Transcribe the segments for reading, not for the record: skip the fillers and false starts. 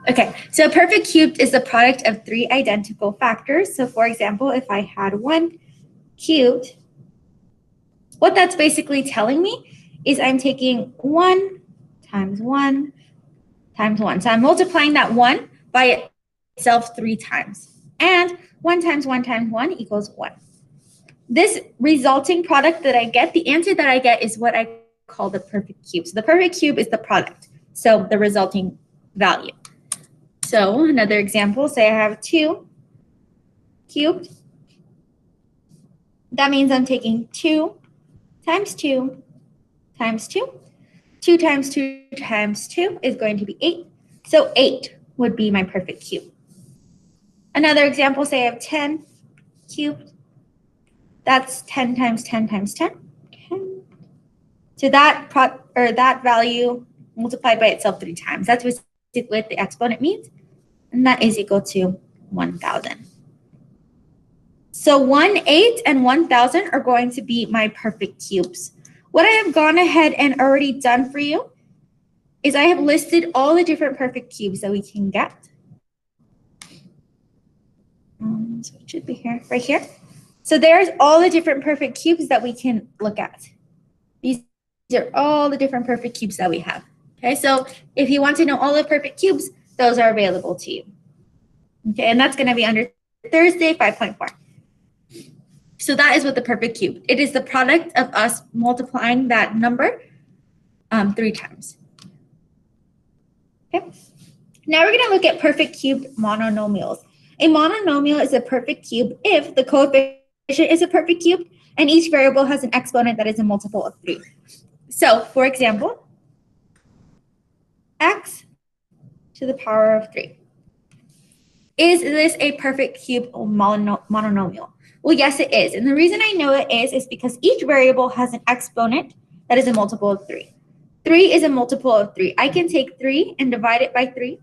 Okay, so a perfect cube is the product of three identical factors. So for example, if I had 1 cubed, what that's basically telling me is I'm taking 1 times 1 times 1. So I'm multiplying that 1 by itself 3 times. And 1 times 1 times 1 equals 1. This resulting product that I get, the answer that I get is what I call the perfect cube. So the perfect cube is the product, so the resulting value. So another example, say I have 2 cubed. That means I'm taking 2 times 2 times 2. 2 times 2 times 2 is going to be 8. So 8 would be my perfect cube. Another example, say I have 10 cubed. That's 10 times 10 times 10. Okay. So that value multiplied by itself 3 times. That's basically what the exponent means. And that is equal to 1,000. So 1/8 and 1,000 are going to be my perfect cubes. What I have gone ahead and already done for you is I have listed all the different perfect cubes that we can get. So it should be here, right here. So there's all the different perfect cubes that we can look at. These are all the different perfect cubes that we have. Okay, so if you want to know all the perfect cubes, those are available to you. Okay, and that's going to be under Thursday 5.4. So that is what the perfect cube. It is the product of us multiplying that number 3 times. Okay. Now we're going to look at perfect cube mononomials. A mononomial is a perfect cube if the coefficient is a perfect cube and each variable has an exponent that is a multiple of 3. So, for example, x to the power of 3. Is this a perfect cube mononomial? Well, yes, it is. And the reason I know it is because each variable has an exponent that is a multiple of 3. 3 is a multiple of 3. I can take 3 and divide it by 3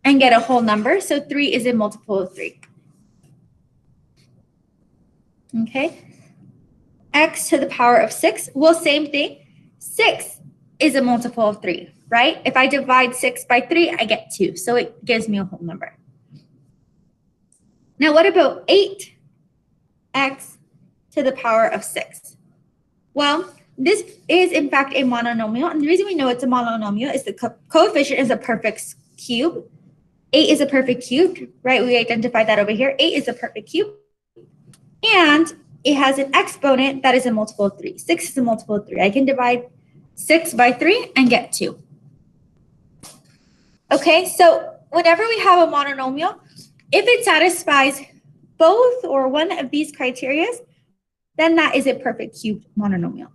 and get a whole number. So 3 is a multiple of 3. Okay. X to the power of 6. Well, same thing. 6 is a multiple of 3, right? If I divide 6 by 3, I get 2. So it gives me a whole number. Now, what about 8x to the power of 6? Well, this is, in fact, a mononomial. And the reason we know it's a mononomial is the coefficient is a perfect cube. 8 is a perfect cube, right? We identified that over here. 8 is a perfect cube. And it has an exponent that is a multiple of 3. 6 is a multiple of 3. I can divide 6 by 3 and get 2. Okay, so whenever we have a mononomial, if it satisfies both or one of these criteria, then that is a perfect cubed mononomial.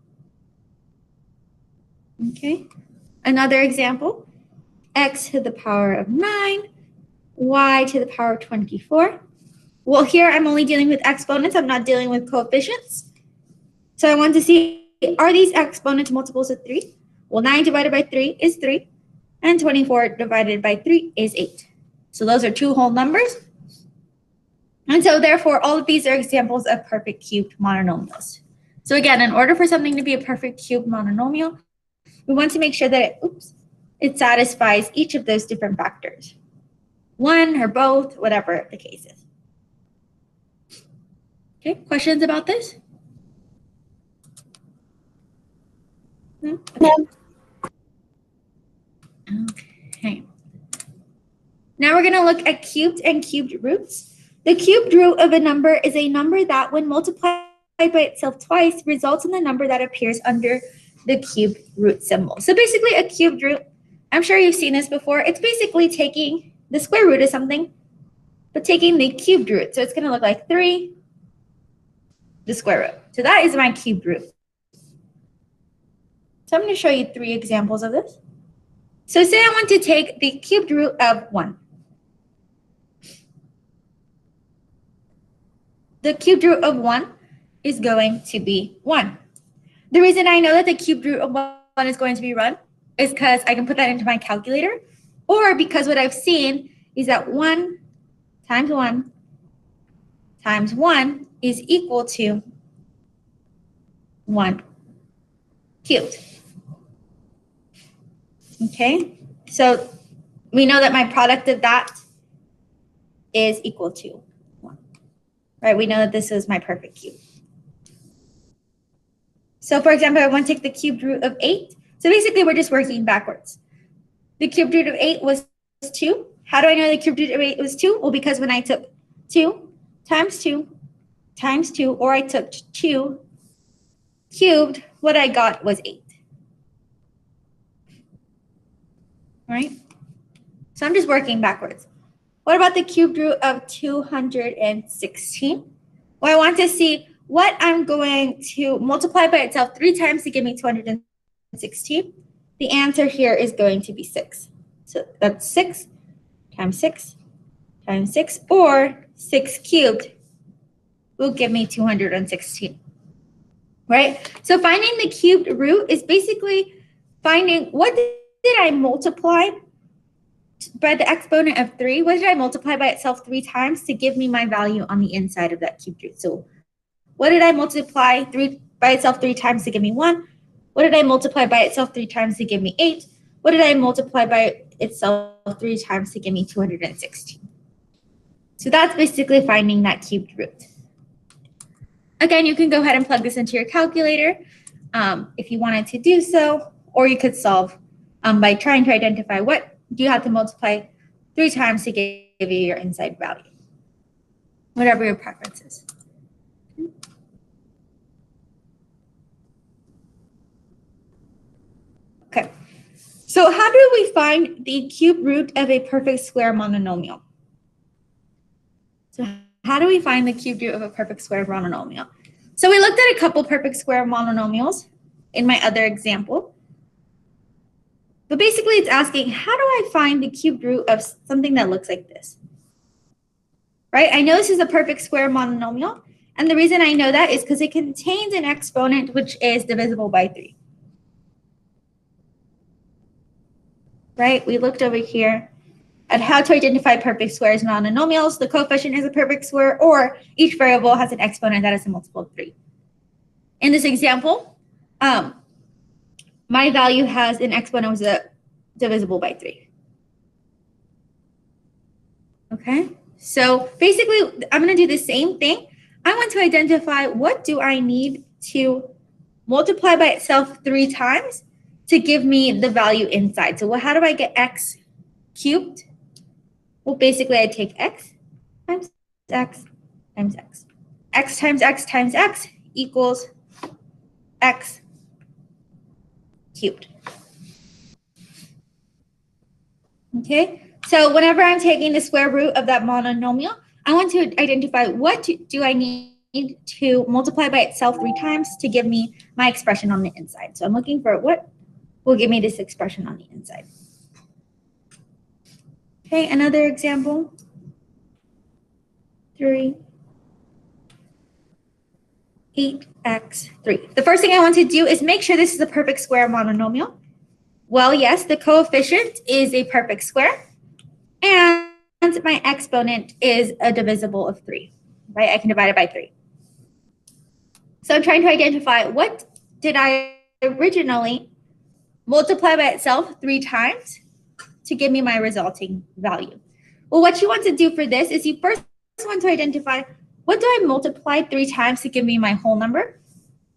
Okay, another example, x to the power of 9, y to the power of 24. Well, here I'm only dealing with exponents. I'm not dealing with coefficients. So I want to see, are these exponents multiples of 3? Well, 9 divided by 3 is 3, and 24 divided by 3 is 8. So those are 2 whole numbers. And so therefore, all of these are examples of perfect cubed mononomials. So again, in order for something to be a perfect cubed mononomial, we want to make sure that it satisfies each of those different factors. One or both, whatever the case is. Okay, questions about this? No? Okay. Now we're going to look at cubed and cubed roots. The cubed root of a number is a number that, when multiplied by itself twice, results in the number that appears under the cubed root symbol. So basically a cubed root, I'm sure you've seen this before, it's basically taking the square root of something, but taking the cubed root. So it's going to look like 3, the square root. So that is my cubed root. So I'm going to show you 3 examples of this. So say I want to take the cubed root of 1. The cubed root of 1 is going to be 1. The reason I know that the cubed root of 1 is going to be 1 is because I can put that into my calculator, or because what I've seen is that 1 times 1 times 1 is equal to 1 cubed. Okay, so we know that my product of that is equal to 1, right? We know that this is my perfect cube. So for example, I want to take the cubed root of 8. So basically, we're just working backwards. The cubed root of 8 was 2. How do I know the cubed root of 8 was 2? Well, because when I took 2 times 2 times 2, or I took 2 cubed, what I got was 8. Right? So I'm just working backwards. What about the cubed root of 216? Well, I want to see what I'm going to multiply by itself 3 times to give me 216. The answer here is going to be 6. So that's 6 times 6 times 6, or 6 cubed will give me 216. Right? So finding the cubed root is basically finding what did I multiply by the exponent of 3. What did I multiply by itself 3 times to give me my value on the inside of that cubed root? So what did I multiply by itself 3 times to give me 1? What did I multiply by itself 3 times to give me 8? What did I multiply by itself 3 times to give me 216? So that's basically finding that cubed root. Again, you can go ahead and plug this into your calculator if you wanted to do so, or you could solve by trying to identify what do you have to multiply 3 times to give you your inside value, whatever your preference is. Okay, so how do we find the cube root of a perfect square monomial? So how do we find the cube root of a perfect square monomial? So we looked at a couple perfect square monomials in my other example. But basically it's asking, how do I find the cube root of something that looks like this? Right? I know this is a perfect square monomial. And the reason I know that is because it contains an exponent which is divisible by 3. Right? We looked over here at how to identify perfect squares and monomials. The coefficient is a perfect square, or each variable has an exponent that is a multiple of 3. In this example, my value has an exponent was divisible by 3. Okay, so basically, I'm going to do the same thing. I want to identify what do I need to multiply by itself 3 times to give me the value inside. So how do I get x cubed? Well, basically, I take x times x times x. X times x times x equals x cubed. Okay, so whenever I'm taking the square root of that monomial, I want to identify what do I need to multiply by itself 3 times to give me my expression on the inside. So I'm looking for what will give me this expression on the inside. Okay, another example. 3, 8x3. The first thing I want to do is make sure this is a perfect square monomial. Well, yes, the coefficient is a perfect square, and my exponent is a divisible of 3, right? I can divide it by 3. So I'm trying to identify what did I originally multiply by itself 3 times to give me my resulting value. Well, what you want to do for this is you first want to identify what do I multiply 3 times to give me my whole number,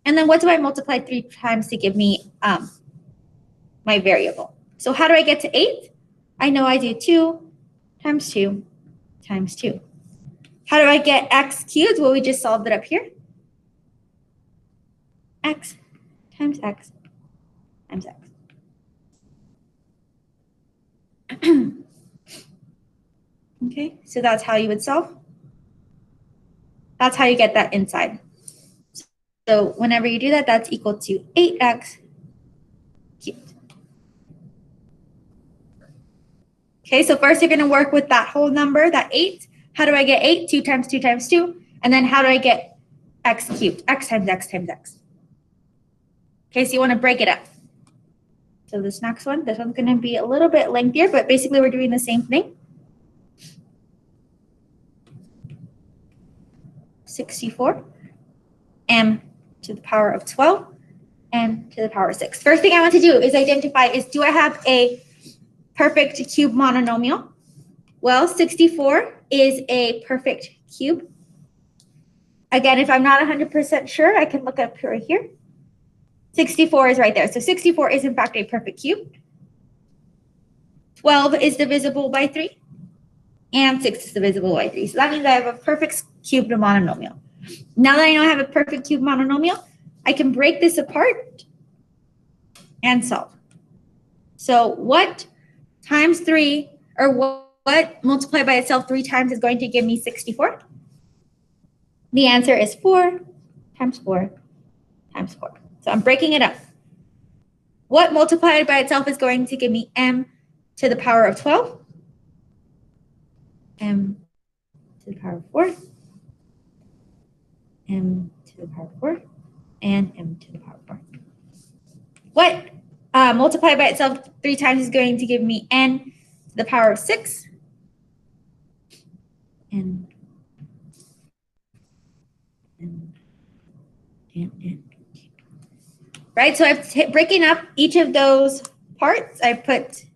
and then what do I multiply 3 times to give me my variable. So how do I get to 8? I know I do 2 times 2 times 2. How do I get x cubed? Well, we just solved it up here. X times x times x. Okay, so that's how you would solve. That's how you get that inside. So whenever you do that, that's equal to 8x cubed. Okay, so first you're going to work with that whole number, that 8. How do I get 8? 2 times 2 times 2. And then how do I get x cubed? X times x times x. Okay, so you want to break it up. So this next one, this one's going to be a little bit lengthier, but basically we're doing the same thing. 64 m to the power of 12 n to the power of 6. First thing I want to do is identify is do I have a perfect cube monomial? Well, 64 is a perfect cube. Again, if I'm not 100% sure, I can look up right here. 64 is right there. So 64 is in fact a perfect cube. 12 is divisible by 3. And 6 is divisible by 3. So that means I have a perfect cube monomial. Now that I know I have a perfect cube monomial, I can break this apart and solve. So what times 3, or what multiplied by itself 3 times is going to give me 64? The answer is 4 times 4 times 4. So I'm breaking it up. What multiplied by itself is going to give me m to the power of 12? M to the power of 4, m to the power of 4, and m to the power of 4. What multiplied by itself 3 times is going to give me n to the power of 6? N. Right, so I've breaking up each of those parts. I put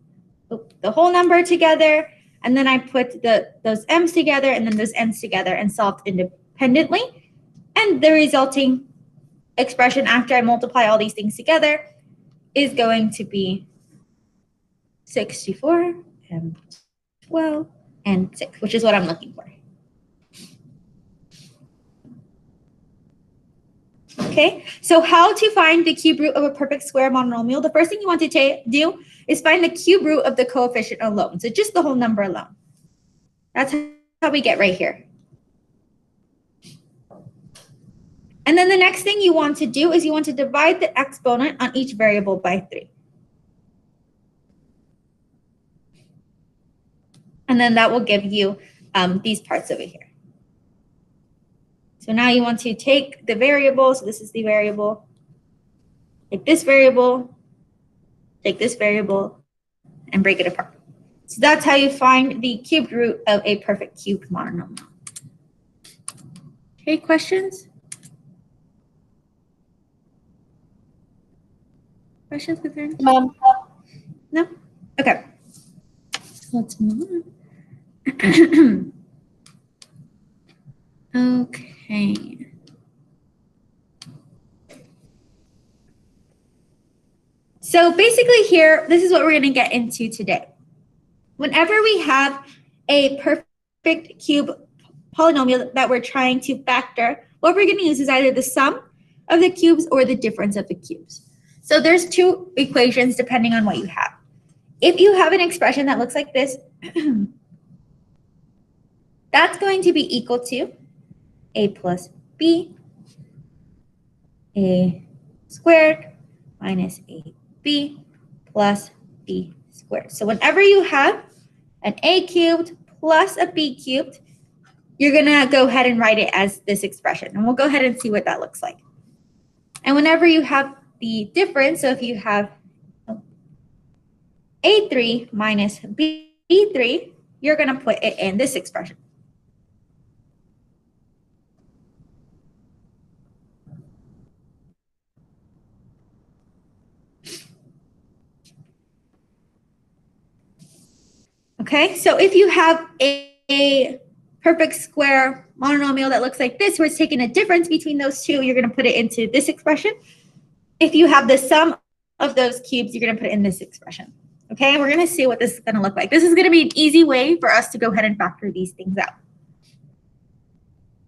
the whole number together, and then I put those m's together, and then those n's together, and solved independently. And the resulting expression after I multiply all these things together is going to be 64 and 12 and 6, which is what I'm looking for. Okay, so how to find the cube root of a perfect square monomial? The first thing you want to do is find the cube root of the coefficient alone. So just the whole number alone. That's how we get right here. And then the next thing you want to do is you want to divide the exponent on each variable by 3. And then that will give you these parts over here. So now you want to take the variable, so this is the variable, take this variable, and break it apart. So that's how you find the cubed root of a perfect cubed monomial. Okay, questions? Questions, concerns? No? Okay. Let's move on. Okay. So basically here, this is what we're going to get into today. Whenever we have a perfect cube polynomial that we're trying to factor, what we're going to use is either the sum of the cubes or the difference of the cubes. So there's 2 equations depending on what you have. If you have an expression that looks like this, that's going to be equal to a plus b, a squared minus ab plus b squared. So whenever you have an a cubed plus a b cubed, you're going to go ahead and write it as this expression. And we'll go ahead and see what that looks like. And whenever you have the difference, so if you have a3 minus b3, you're going to put it in this expression. Okay, so if you have a perfect square monomial that looks like this, where it's taking a difference between those 2, you're going to put it into this expression. If you have the sum of those cubes, you're going to put it in this expression. Okay, and we're going to see what this is going to look like. This is going to be an easy way for us to go ahead and factor these things out.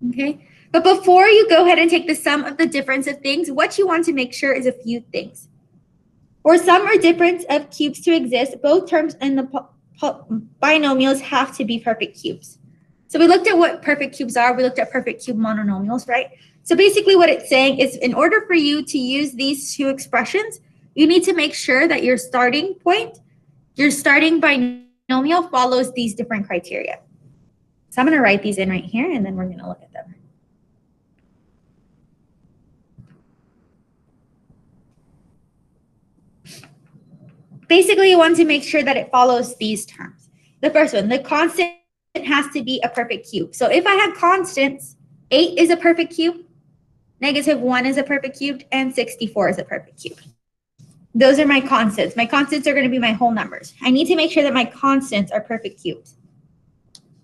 Okay, but before you go ahead and take the sum of the difference of things, what you want to make sure is a few things. For sum or difference of cubes to exist, both terms in the binomials have to be perfect cubes. So we looked at what perfect cubes are. We looked at perfect cube monomials, right? So basically what it's saying is in order for you to use these 2 expressions, you need to make sure that your starting point, your starting binomial follows these different criteria. So I'm going to write these in right here, and then we're going to look at them. Basically, you want to make sure that it follows these terms. The first one, the constant has to be a perfect cube. So if I have constants, 8 is a perfect cube, -1 is a perfect cube, and 64 is a perfect cube. Those are my constants. My constants are going to be my whole numbers. I need to make sure that my constants are perfect cubes.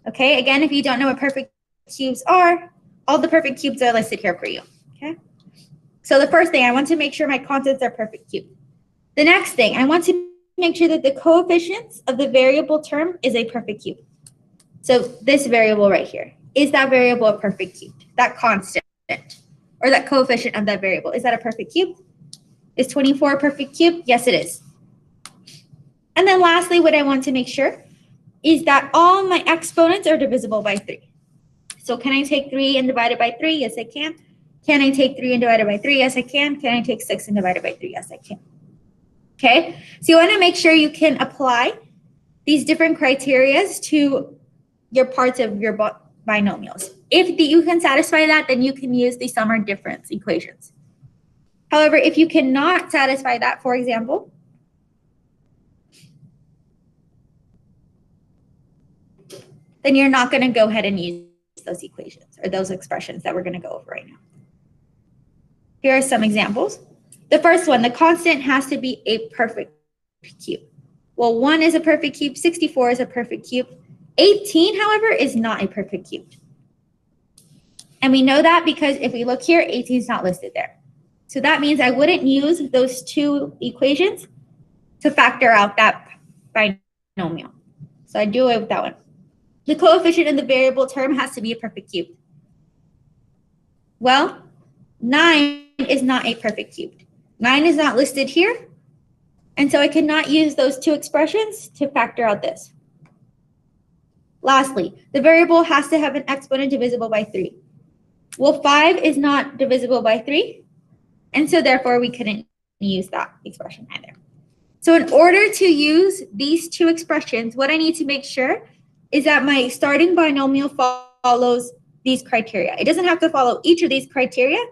Okay, again, if you don't know what perfect cubes are, all the perfect cubes are listed here for you. Okay, so the first thing, I want to make sure my constants are perfect cubes. The next thing, I want to make sure that the coefficients of the variable term is a perfect cube. So this variable right here, is that variable a perfect cube? That constant or that coefficient of that variable, is that a perfect cube? Is 24 a perfect cube? Yes, it is. And then lastly, what I want to make sure is that all my exponents are divisible by 3. So can I take 3 and divide it by 3? Yes, I can. Can I take 3 and divide it by 3? Yes, I can. Can I take 6 and divide it by 3? Yes, I can. Okay, so you want to make sure you can apply these different criterias to your parts of your binomials. If you can satisfy that, then you can use the sum or difference equations. However, if you cannot satisfy that, for example, then you're not going to go ahead and use those equations or those expressions that we're going to go over right now. Here are some examples. The first one, the constant has to be a perfect cube. Well, 1 is a perfect cube, 64 is a perfect cube. 18, however, is not a perfect cube. And we know that because if we look here, 18 is not listed there. So that means I wouldn't use those two equations to factor out that binomial. So I do away with that one. The coefficient in the variable term has to be a perfect cube. Well, 9 is not a perfect cube. 9 is not listed here. And so I cannot use those two expressions to factor out this. Lastly, the variable has to have an exponent divisible by 3. Well, 5 is not divisible by 3. And so therefore we couldn't use that expression either. So in order to use these two expressions, what I need to make sure is that my starting binomial follows these criteria. It doesn't have to follow each of these criteria,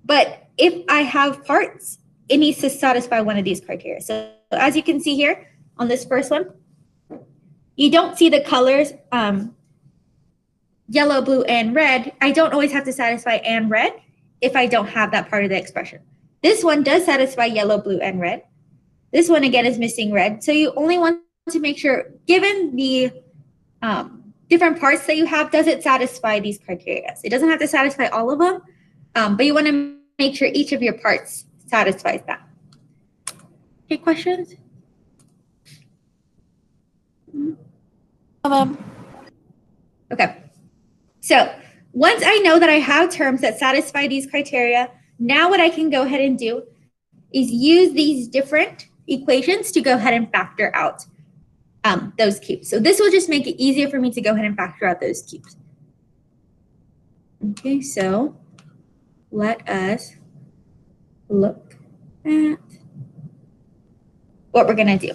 but if I have parts, it needs to satisfy one of these criteria. So as you can see here on this first one, you don't see the colors yellow, blue, and red. I don't always have to satisfy and red if I don't have that part of the expression. This one does satisfy yellow, blue, and red. This one, again, is missing red. So you only want to make sure, given the different parts that you have, does it satisfy these criteria? It doesn't have to satisfy all of them, but you want to make sure each of your parts satisfies that. Okay, questions? Okay. So once I know that I have terms that satisfy these criteria, now what I can go ahead and do is use these different equations to go ahead and factor out those cubes. So this will just make it easier for me to go ahead and factor out those cubes. Okay, so let us look at what we're going to do.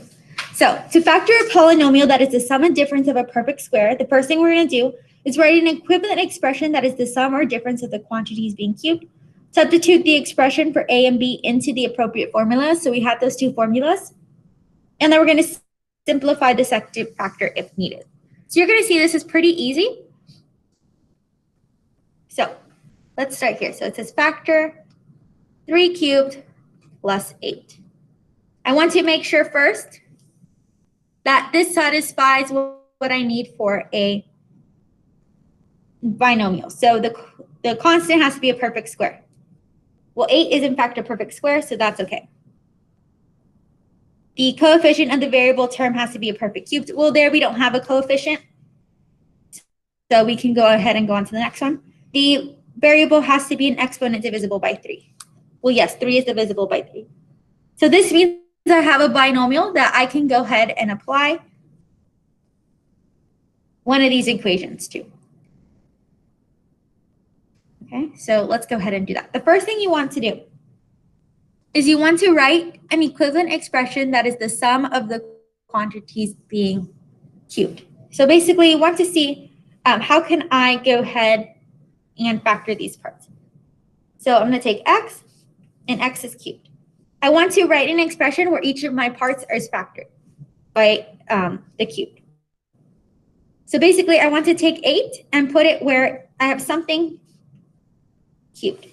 So to factor a polynomial that is the sum and difference of a perfect square, the first thing we're going to do is write an equivalent expression that is the sum or difference of the quantities being cubed. Substitute the expression for A and B into the appropriate formulas. So we have those two formulas. And then we're going to simplify the second factor if needed. So you're going to see this is pretty easy. So let's start here. So it says factor 3 cubed plus 8. I want to make sure first that this satisfies what I need for a binomial. So the constant has to be a perfect square. Well, 8 is in fact a perfect square, so that's okay. The coefficient of the variable term has to be a perfect cube. Well, there we don't have a coefficient, so we can go ahead and go on to the next one. The variable has to be an exponent divisible by 3. Well, yes, 3 is divisible by 3. So this means I have a binomial that I can go ahead and apply one of these equations to. Okay, so let's go ahead and do that. The first thing you want to do is you want to write an equivalent expression that is the sum of the quantities being cubed. So basically, you want to see how can I go ahead and factor these parts. So I'm going to take x, and x is cubed. I want to write an expression where each of my parts is factored by the cube. So basically, I want to take 8 and put it where I have something cubed.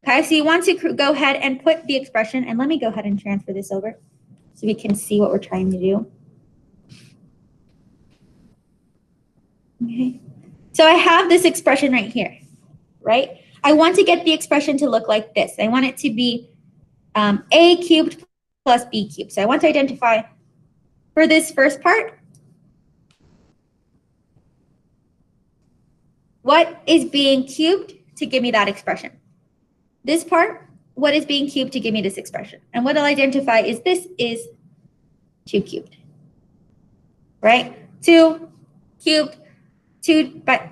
Okay, so you want to go ahead and put the expression, and let me go ahead and transfer this over so we can see what we're trying to do. Okay, so I have this expression right here, right? I want to get the expression to look like this. I want it to be a cubed plus b cubed. So I want to identify for this first part, what is being cubed to give me that expression. This part, what is being cubed to give me this expression. And what I'll identify is this is 2 cubed, right? 2 cubed, 2 but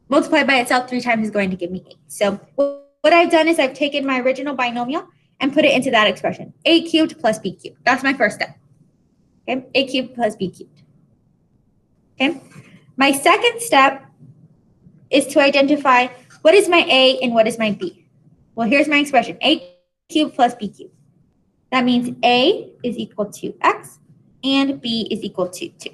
multiplied by itself 3 times is going to give me 8. So what I've done is I've taken my original binomial and put it into that expression, a cubed plus b cubed. That's my first step. Okay, a cubed plus b cubed. Okay, my second step is to identify what is my a and what is my b. Well, here's my expression, a cubed plus b cubed. That means a is equal to x and b is equal to 2.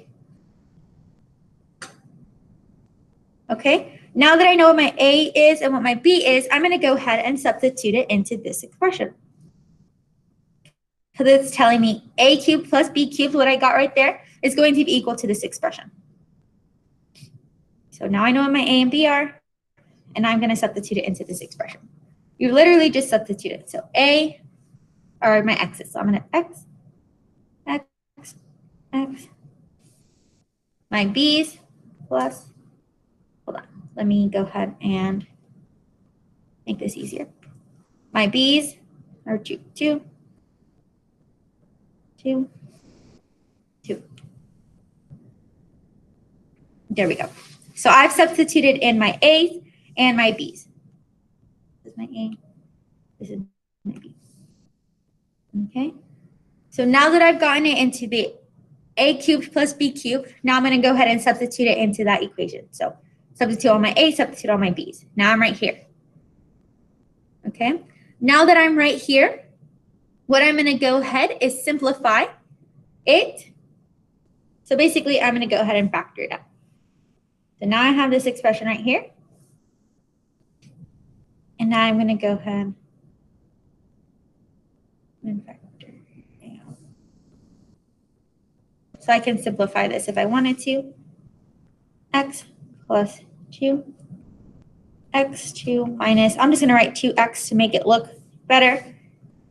Okay, now that I know what my a is and what my b is, I'm going to go ahead and substitute it into this expression. Because it's telling me a cubed plus b cubed, what I got right there, is going to be equal to this expression. So now I know what my a and b are, and I'm going to substitute it into this expression. You literally just substitute it. So a are my x's. So I'm going to x, my b's plus, hold on, let me go ahead and make this easier. My b's are 2, 2. There we go. So I've substituted in my a's and my b's. This is my a, this is my b. Okay. So now that I've gotten it into the a cubed plus b cubed, now I'm going to go ahead and substitute it into that equation. So substitute all my a's, substitute all my b's. Now I'm right here. Okay. Now that I'm right here, what I'm going to go ahead is simplify it. So basically, I'm going to go ahead and factor it out. So now I have this expression right here. And now I'm going to go ahead and factor it out. So I can simplify this if I wanted to. X plus 2. X2 minus, I'm just going to write 2x to make it look better.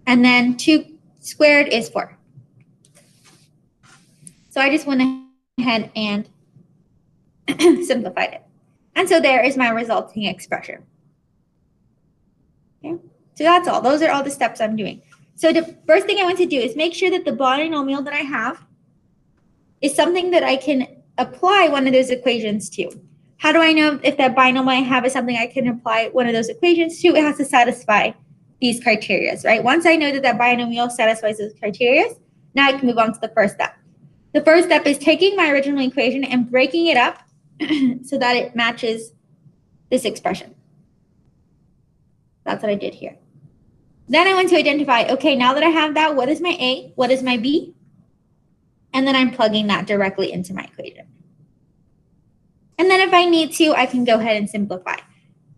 And then 2 squared is 4. So I just went ahead and simplified it. And so there is my resulting expression. Okay, so that's all. Those are all the steps I'm doing. So the first thing I want to do is make sure that the binomial that I have is something that I can apply one of those equations to. How do I know if that binomial I have is something I can apply one of those equations to? It has to satisfy these criteria, right? Once I know that that binomial satisfies those criteria, now I can move on to the first step. The first step is taking my original equation and breaking it up so that it matches this expression. That's what I did here. Then I want to identify, okay, now that I have that, what is my A, what is my B? And then I'm plugging that directly into my equation. And then if I need to, I can go ahead and simplify.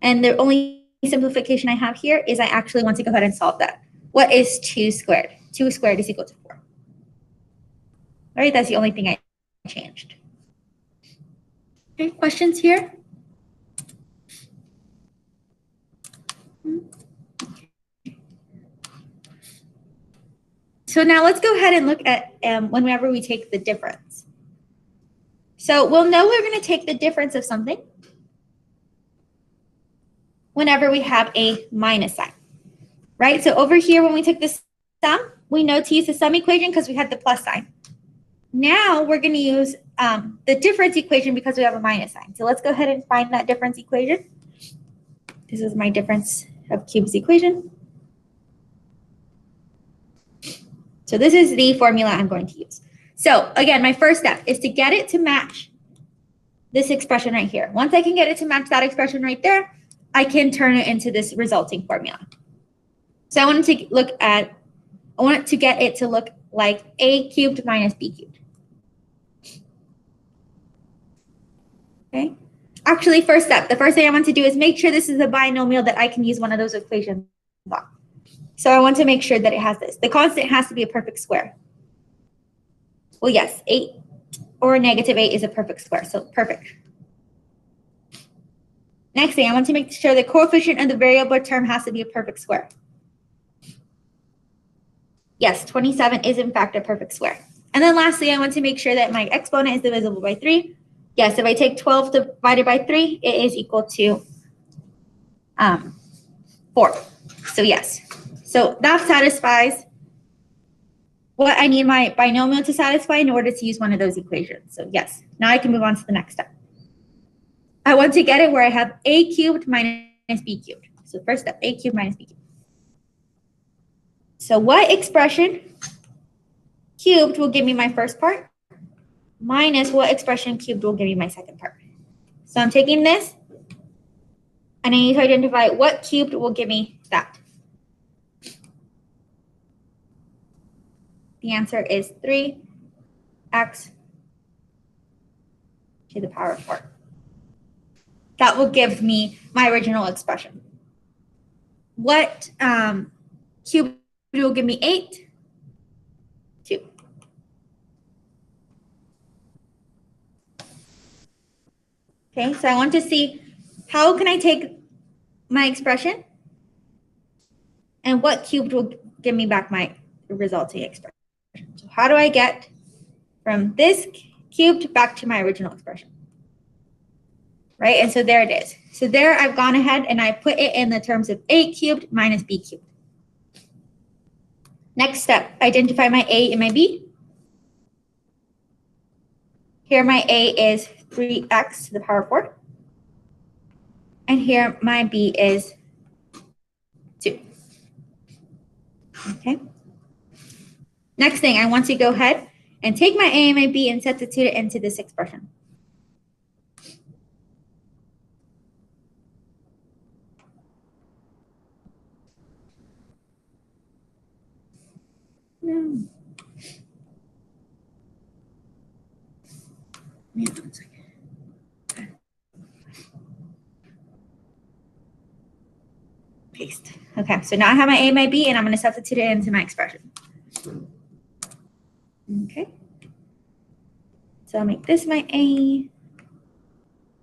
And the only simplification I have here is I actually want to go ahead and solve that. What is 2 squared? 2 squared is equal to 4. All right, that's the only thing I changed. Okay, questions here? So now let's go ahead and look at whenever we take the difference. So we'll know we're going to take the difference of something whenever we have a minus sign, right? So over here, when we took the sum, we know to use the sum equation because we had the plus sign. Now we're going to use the difference equation because we have a minus sign. So let's go ahead and find that difference equation. This is my difference of cubes equation. So this is the formula I'm going to use. So again, my first step is to get it to match this expression right here. Once I can get it to match that expression right there, I can turn it into this resulting formula. So I want to get it to look like a cubed minus b cubed. Okay. Actually, first step, the first thing I want to do is make sure this is a binomial that I can use one of those equations So I want to make sure that it has this. The constant has to be a perfect square. Well, yes, 8 or negative 8 is a perfect square, so perfect. Next thing, I want to make sure the coefficient of the variable term has to be a perfect square. Yes, 27 is in fact a perfect square. And then lastly, I want to make sure that my exponent is divisible by 3. Yes, if I take 12 divided by 3, it is equal to 4. So yes. So that satisfies what I need my binomial to satisfy in order to use one of those equations. So yes, now I can move on to the next step. I want to get it where I have a cubed minus b cubed. So first step, a cubed minus b cubed. So what expression cubed will give me my first part minus what expression cubed will give me my second part. So I'm taking this and I need to identify what cubed will give me that. The answer is 3x to the power of 4. That will give me my original expression. What cubed will give me 8? 2. Okay, so I want to see how can I take my expression and what cubed will give me back my resulting expression. So how do I get from this cubed back to my original expression? Right, and so there it is. So there I've gone ahead and I put it in the terms of a cubed minus b cubed. Next step, identify my a and my b. Here my a is 3x to the power of 4. And here my b is 2. Okay. Next thing, I want to go ahead and take my a and my b and substitute it into this expression. No. Yeah, 1 second. Paste. Okay, so now I have my a and my b, and I'm going to substitute it into my expression. Okay. So I'll make this my a,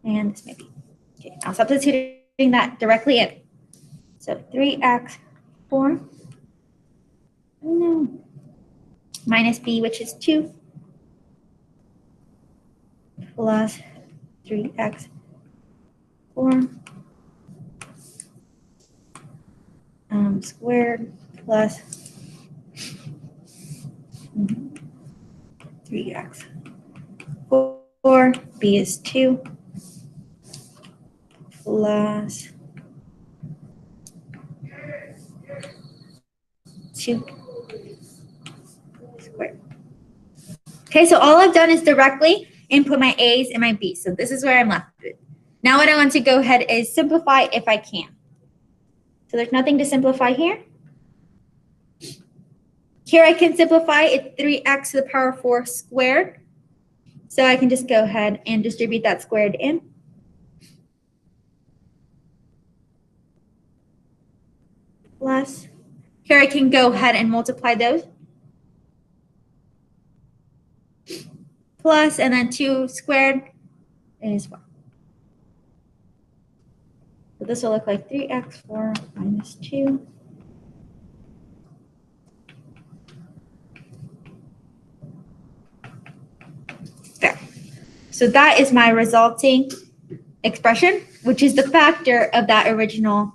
and this my b. Okay, now substituting that directly in. So 3x 4. Oh no. Minus b, which is 2, plus 3x 4 squared plus 3x 4, b is 2, plus 2 squared. Okay, so all I've done is directly input my a's and my b's. So this is where I'm left with. Now what I want to go ahead is simplify if I can. So there's nothing to simplify here. Here I can simplify it 3x to the power of 4 squared. So I can just go ahead and distribute that squared in. Plus, here I can go ahead and multiply those. Plus, and then 2 squared is 1. So this will look like 3x4 minus 2. There. So that is my resulting expression, which is the factor of that original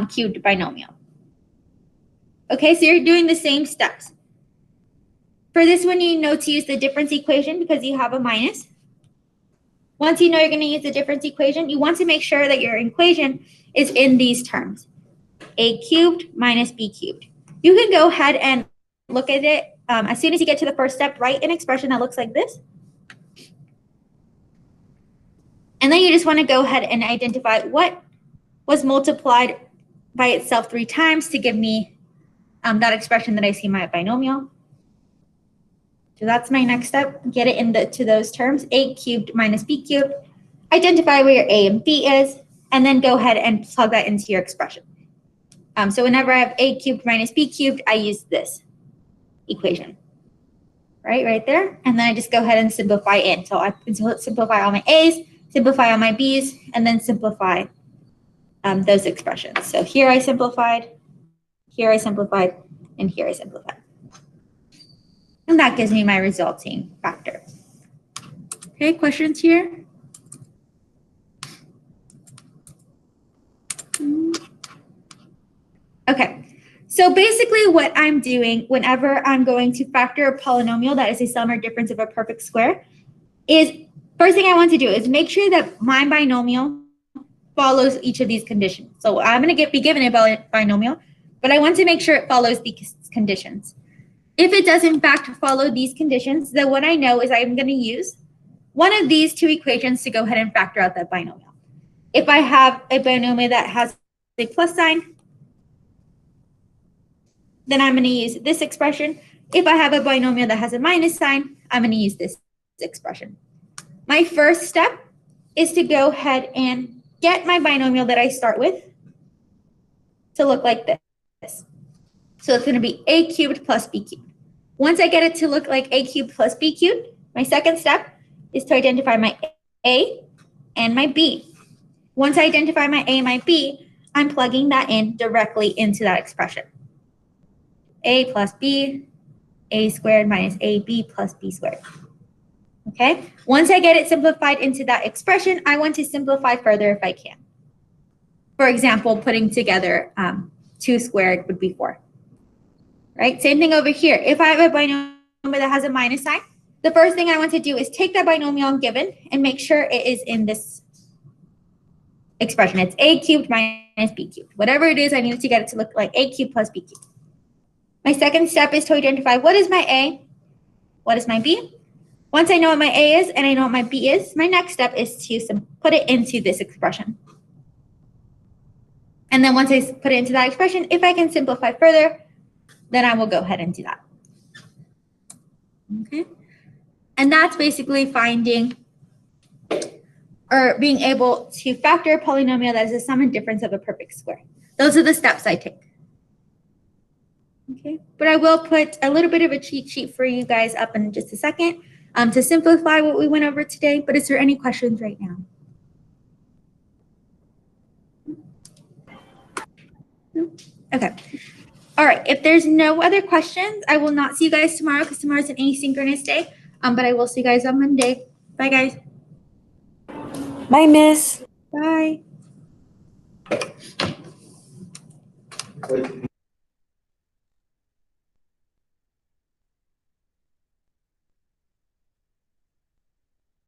cubed binomial. Okay, so you're doing the same steps. For this one, you know to use the difference equation because you have a minus. Once you know you're going to use the difference equation, you want to make sure that your equation is in these terms. A cubed minus b cubed. You can go ahead and look at it as soon as you get to the first step, write an expression that looks like this. And then you just want to go ahead and identify what was multiplied by itself 3 times to give me that expression that I see in my binomial. So that's my next step. Get it into those terms, a cubed minus b cubed. Identify where your a and b is, and then go ahead and plug that into your expression. So whenever I have a cubed minus b cubed, I use this equation, right there. And then I just go ahead and simplify in. So I simplify all my a's, simplify all my b's, and then simplify those expressions. So here I simplified, and here I simplified. And that gives me my resulting factor. Okay, questions here? Okay, so basically what I'm doing whenever I'm going to factor a polynomial that is a sum or difference of a perfect square is, first thing I want to do is make sure that my binomial follows each of these conditions. So I'm going to be given a binomial, but I want to make sure it follows these conditions. If it does in fact follow these conditions, then what I know is I'm going to use one of these two equations to go ahead and factor out that binomial. If I have a binomial that has a plus sign, then I'm going to use this expression. If I have a binomial that has a minus sign, I'm going to use this expression. My first step is to go ahead and get my binomial that I start with to look like this. So it's going to be a cubed plus b cubed. Once I get it to look like a cubed plus b cubed, my second step is to identify my a and my b. Once I identify my a and my b, I'm plugging that in directly into that expression. A plus b, a squared minus ab plus b squared. Okay, once I get it simplified into that expression, I want to simplify further if I can. For example, putting together 2 squared would be 4. Right, same thing over here. If I have a binomial that has a minus sign, the first thing I want to do is take that binomial I'm given and make sure it is in this expression. It's a cubed minus b cubed. Whatever it is, I need to get it to look like a cubed plus b cubed. My second step is to identify what is my a, what is my b. Once I know what my a is and I know what my b is, my next step is to put it into this expression. And then once I put it into that expression, if I can simplify further, then I will go ahead and do that. Okay. And that's basically finding or being able to factor a polynomial that is a sum and difference of a perfect square. Those are the steps I take. Okay, but I will put a little bit of a cheat sheet for you guys up in just a second to simplify what we went over today. But is there any questions right now? No? Okay. All right. If there's no other questions, I will not see you guys tomorrow because tomorrow is an asynchronous day. But I will see you guys on Monday. Bye, guys. Bye, Miss. Bye.